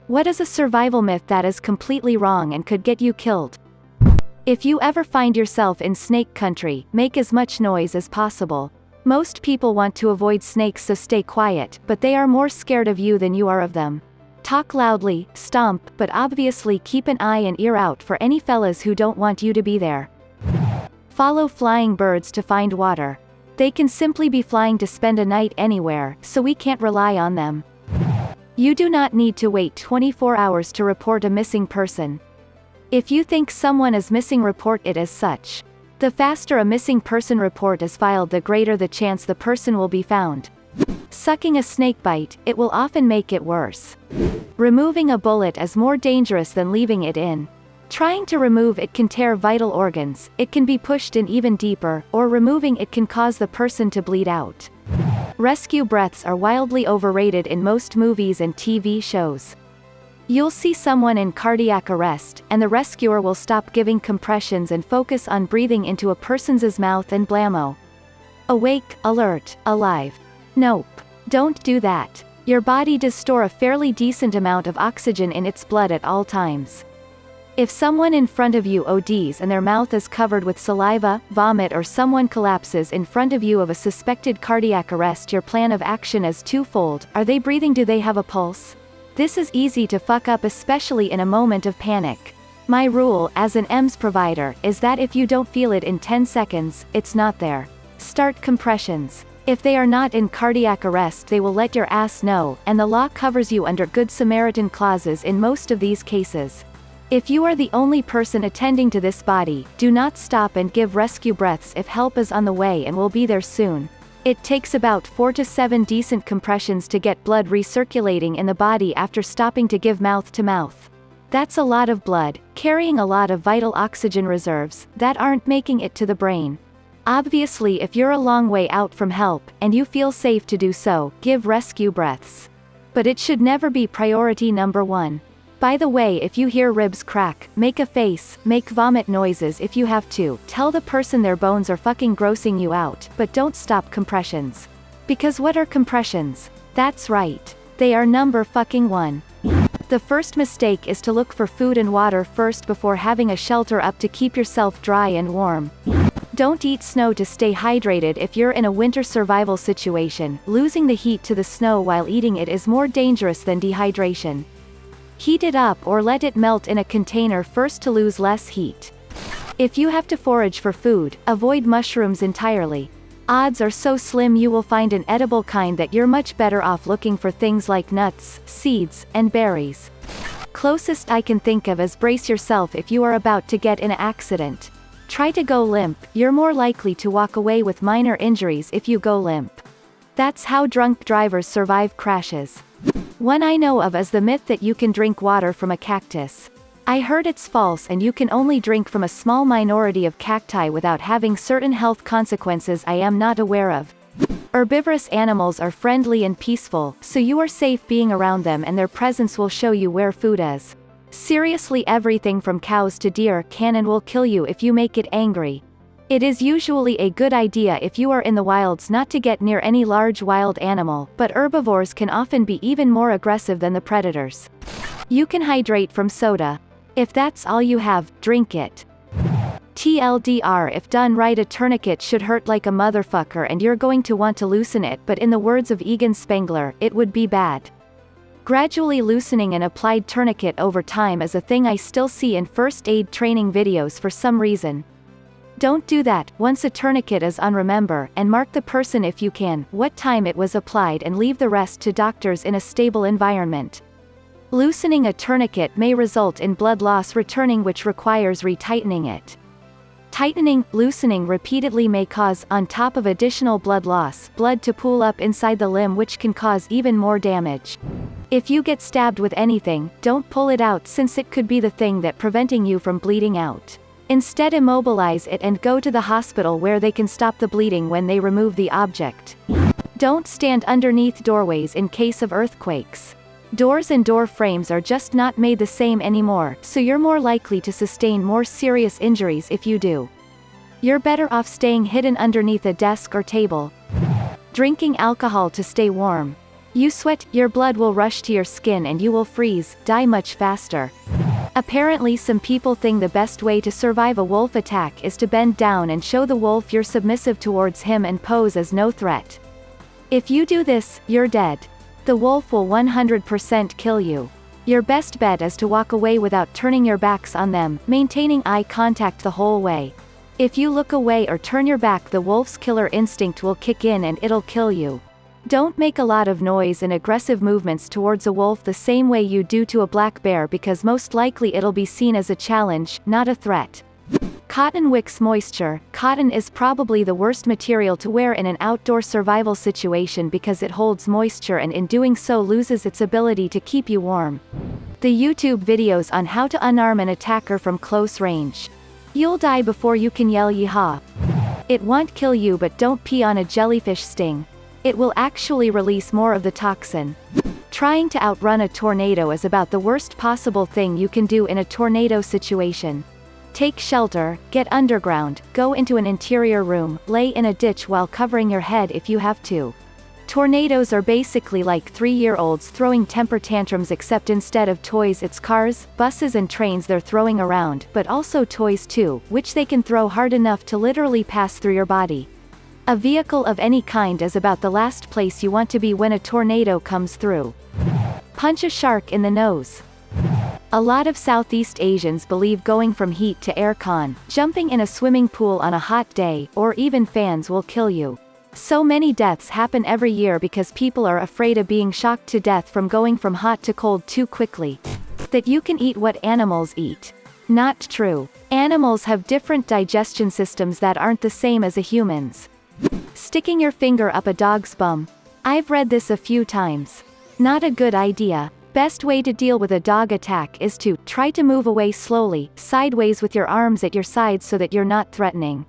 What is a survival myth that is completely wrong and could get you killed? If you ever find yourself in snake country, make as much noise as possible. Most people want to avoid snakes, so stay quiet, but they are more scared of you than you are of them. Talk loudly, stomp, but obviously keep an eye and ear out for any fellas who don't want you to be there. Follow flying birds to find water. They can simply be flying to spend a night anywhere, so we can't rely on them. You do not need to wait 24 hours to report a missing person. If you think someone is missing, report it as such. The faster a missing person report is filed, the greater the chance the person will be found. Sucking a snake bite, it will often make it worse. Removing a bullet is more dangerous than leaving it in. Trying to remove it can tear vital organs, it can be pushed in even deeper, or removing it can cause the person to bleed out. Rescue breaths are wildly overrated in most movies and TV shows. You'll see someone in cardiac arrest, and the rescuer will stop giving compressions and focus on breathing into a person's mouth and blammo. Awake, alert, alive. Nope. Don't do that. Your body does store a fairly decent amount of oxygen in its blood at all times. If someone in front of you ODs and their mouth is covered with saliva, vomit, or someone collapses in front of you of a suspected cardiac arrest, your plan of action is twofold. Are they breathing? Do they have a pulse? This is easy to fuck up, especially in a moment of panic. My rule, as an EMS provider, is that if you don't feel it in 10 seconds, it's not there. Start compressions. If they are not in cardiac arrest, they will let your ass know, and the law covers you under Good Samaritan clauses in most of these cases. If you are the only person attending to this body, do not stop and give rescue breaths if help is on the way and will be there soon. It takes about 4 to 7 decent compressions to get blood recirculating in the body after stopping to give mouth to mouth. That's a lot of blood, carrying a lot of vital oxygen reserves, that aren't making it to the brain. Obviously, if you're a long way out from help, and you feel safe to do so, give rescue breaths. But it should never be priority number 1. By the way, if you hear ribs crack, make a face, make vomit noises if you have to, tell the person their bones are fucking grossing you out, but don't stop compressions. Because what are compressions? That's right. They are number fucking 1. The first mistake is to look for food and water first before having a shelter up to keep yourself dry and warm. Don't eat snow to stay hydrated if you're in a winter survival situation. Losing the heat to the snow while eating it is more dangerous than dehydration. Heat it up or let it melt in a container first to lose less heat. If you have to forage for food, avoid mushrooms entirely. Odds are so slim you will find an edible kind that you're much better off looking for things like nuts, seeds, and berries. Closest I can think of is brace yourself if you are about to get in an accident. Try to go limp, you're more likely to walk away with minor injuries if you go limp. That's how drunk drivers survive crashes. One I know of is the myth that you can drink water from a cactus. I heard it's false, and you can only drink from a small minority of cacti without having certain health consequences I am not aware of. Herbivorous animals are friendly and peaceful, so you are safe being around them, and their presence will show you where food is. Seriously, everything from cows to deer can and will kill you if you make it angry. It is usually a good idea if you are in the wilds not to get near any large wild animal, but herbivores can often be even more aggressive than the predators. You can hydrate from soda. If that's all you have, drink it. TLDR, if done right, a tourniquet should hurt like a motherfucker and you're going to want to loosen it, but in the words of Egan Spengler, it would be bad. Gradually loosening an applied tourniquet over time is a thing I still see in first aid training videos for some reason. Don't do that. Once a tourniquet is on, remember, and mark the person if you can, what time it was applied, and leave the rest to doctors in a stable environment. Loosening a tourniquet may result in blood loss returning, which requires retightening it. Tightening, loosening repeatedly may cause, on top of additional blood loss, blood to pool up inside the limb, which can cause even more damage. If you get stabbed with anything, don't pull it out, since it could be the thing that preventing you from bleeding out. Instead, immobilize it and go to the hospital where they can stop the bleeding when they remove the object. Don't stand underneath doorways in case of earthquakes. Doors and door frames are just not made the same anymore, so you're more likely to sustain more serious injuries if you do. You're better off staying hidden underneath a desk or table. Drinking alcohol to stay warm. You sweat, your blood will rush to your skin and you will freeze, die much faster. Apparently some people think the best way to survive a wolf attack is to bend down and show the wolf you're submissive towards him and pose as no threat. If you do this, you're dead. The wolf will 100% kill you. Your best bet is to walk away without turning your backs on them, maintaining eye contact the whole way. If you look away or turn your back, the wolf's killer instinct will kick in and it'll kill you. Don't make a lot of noise and aggressive movements towards a wolf the same way you do to a black bear, because most likely it'll be seen as a challenge, not a threat. Cotton wicks moisture. Cotton is probably the worst material to wear in an outdoor survival situation because it holds moisture and in doing so loses its ability to keep you warm. The YouTube videos on how to unarm an attacker from close range. You'll die before you can yell yeehaw. It won't kill you, but don't pee on a jellyfish sting. It will actually release more of the toxin. Trying to outrun a tornado is about the worst possible thing you can do in a tornado situation. Take shelter, get underground, go into an interior room, lay in a ditch while covering your head if you have to. Tornadoes are basically like 3-year-olds throwing temper tantrums, except instead of toys it's cars, buses and trains they're throwing around, but also toys too, which they can throw hard enough to literally pass through your body. A vehicle of any kind is about the last place you want to be when a tornado comes through. Punch a shark in the nose. A lot of Southeast Asians believe going from heat to aircon, jumping in a swimming pool on a hot day, or even fans will kill you. So many deaths happen every year because people are afraid of being shocked to death from going from hot to cold too quickly. That you can eat what animals eat. Not true. Animals have different digestion systems that aren't the same as a human's. Sticking your finger up a dog's bum. I've read this a few times. Not a good idea. Best way to deal with a dog attack is to try to move away slowly, sideways with your arms at your sides so that you're not threatening.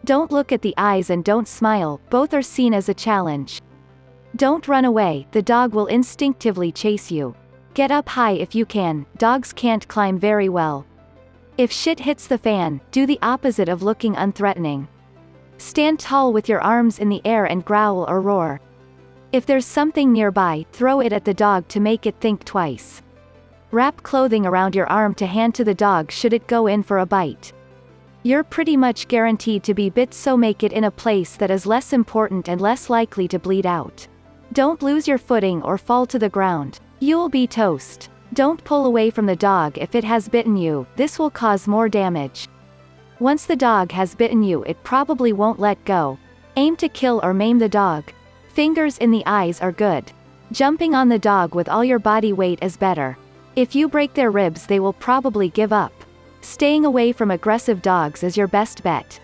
Don't look at the eyes and don't smile, both are seen as a challenge. Don't run away, the dog will instinctively chase you. Get up high if you can, dogs can't climb very well. If shit hits the fan, do the opposite of looking unthreatening. Stand tall with your arms in the air and growl or roar. If there's something nearby, throw it at the dog to make it think twice. Wrap clothing around your arm to hand to the dog should it go in for a bite. You're pretty much guaranteed to be bit, so make it in a place that is less important and less likely to bleed out. Don't lose your footing or fall to the ground. You'll be toast. Don't pull away from the dog if it has bitten you, this will cause more damage. Once the dog has bitten you, it probably won't let go. Aim to kill or maim the dog. Fingers in the eyes are good. Jumping on the dog with all your body weight is better. If you break their ribs, they will probably give up. Staying away from aggressive dogs is your best bet.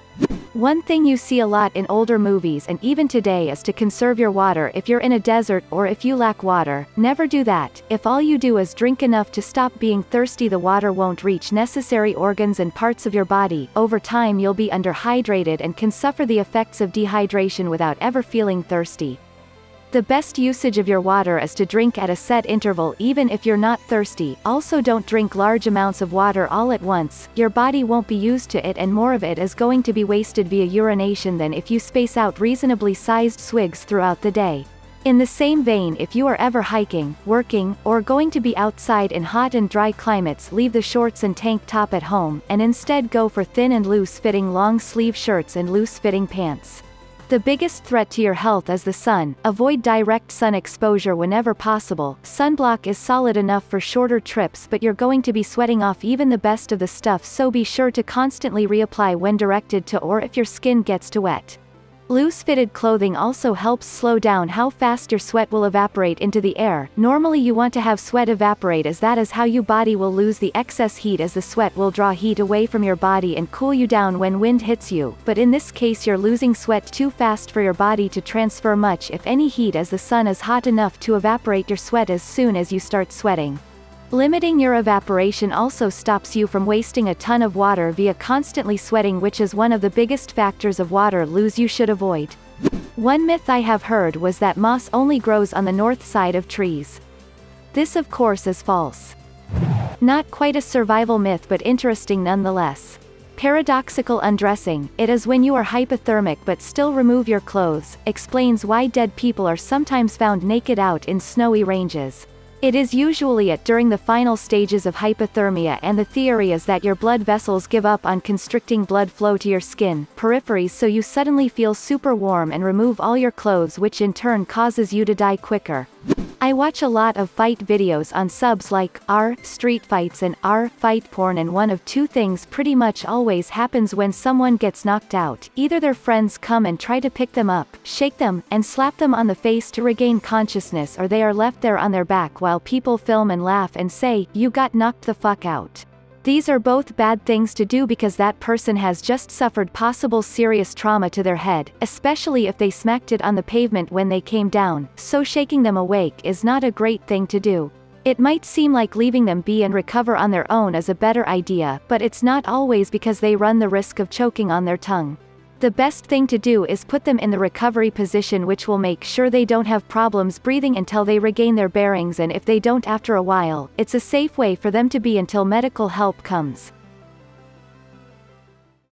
One thing you see a lot in older movies and even today is to conserve your water. If you're in a desert or if you lack water, never do that. If all you do is drink enough to stop being thirsty, the water won't reach necessary organs and parts of your body. Over time you'll be underhydrated and can suffer the effects of dehydration without ever feeling thirsty. The best usage of your water is to drink at a set interval even if you're not thirsty. Also, don't drink large amounts of water all at once, your body won't be used to it and more of it is going to be wasted via urination than if you space out reasonably sized swigs throughout the day. In the same vein, if you are ever hiking, working, or going to be outside in hot and dry climates, leave the shorts and tank top at home, and instead go for thin and loose-fitting long-sleeve shirts and loose-fitting pants. The biggest threat to your health is the sun. Avoid direct sun exposure whenever possible. Sunblock is solid enough for shorter trips, but you're going to be sweating off even the best of the stuff, so be sure to constantly reapply when directed to, or if your skin gets too wet. Loose-fitted clothing also helps slow down how fast your sweat will evaporate into the air. Normally you want to have sweat evaporate, as that is how your body will lose the excess heat, as the sweat will draw heat away from your body and cool you down when wind hits you, but in this case you're losing sweat too fast for your body to transfer much if any heat, as the sun is hot enough to evaporate your sweat as soon as you start sweating. Limiting your evaporation also stops you from wasting a ton of water via constantly sweating, which is one of the biggest factors of water loss you should avoid. One myth I have heard was that moss only grows on the north side of trees. This of course is false. Not quite a survival myth, but interesting nonetheless. Paradoxical undressing, it is when you are hypothermic but still remove your clothes, explains why dead people are sometimes found naked out in snowy ranges. It is usually during the final stages of hypothermia, and the theory is that your blood vessels give up on constricting blood flow to your skin, peripheries, so you suddenly feel super warm and remove all your clothes, which in turn causes you to die quicker. I watch a lot of fight videos on subs like street fights and fight porn, and one of two things pretty much always happens when someone gets knocked out. Either their friends come and try to pick them up, shake them, and slap them on the face to regain consciousness, or they are left there on their back while people film and laugh and say, "You got knocked the fuck out." These are both bad things to do because that person has just suffered possible serious trauma to their head, especially if they smacked it on the pavement when they came down, so shaking them awake is not a great thing to do. It might seem like leaving them be and recover on their own is a better idea, but it's not always, because they run the risk of choking on their tongue. The best thing to do is put them in the recovery position, which will make sure they don't have problems breathing until they regain their bearings, and if they don't after a while, it's a safe way for them to be until medical help comes.